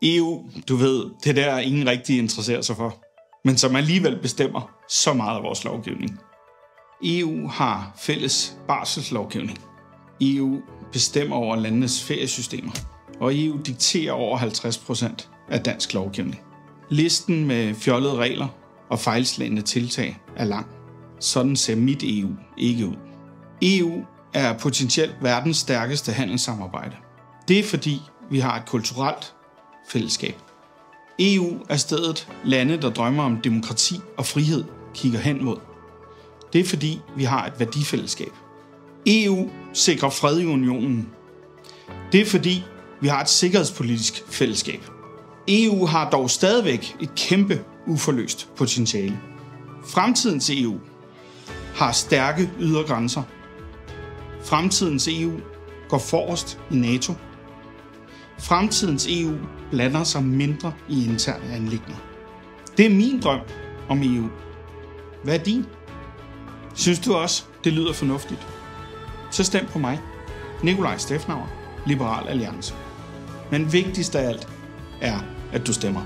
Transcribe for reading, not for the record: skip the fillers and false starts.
EU, du ved, det der ingen rigtig interesserer sig for, men som alligevel bestemmer så meget af vores lovgivning. EU har fælles barselslovgivning. EU bestemmer over landenes feriesystemer, og EU dikterer over 50% af dansk lovgivning. Listen med fjollede regler og fejlslagne tiltag er lang. Sådan ser mit EU ikke ud. EU er potentielt verdens stærkeste handelssamarbejde. Det er fordi, vi har et kulturelt fællesskab. EU er stedet lande, der drømmer om demokrati og frihed, kigger hen mod. Det er fordi, vi har et værdifællesskab. EU sikrer fred i unionen. Det er fordi, vi har et sikkerhedspolitisk fællesskab. EU har dog stadigvæk et kæmpe uforløst potentiale. Fremtidens EU har stærke ydre grænser. Fremtidens EU går forrest i NATO. Fremtidens EU blander sig mindre i interne anliggender. Det er min drøm om EU. Hvad er din? Synes du også, det lyder fornuftigt? Så stem på mig, Nikolaj Steffnauer, Liberal Alliance. Men vigtigst af alt er, at du stemmer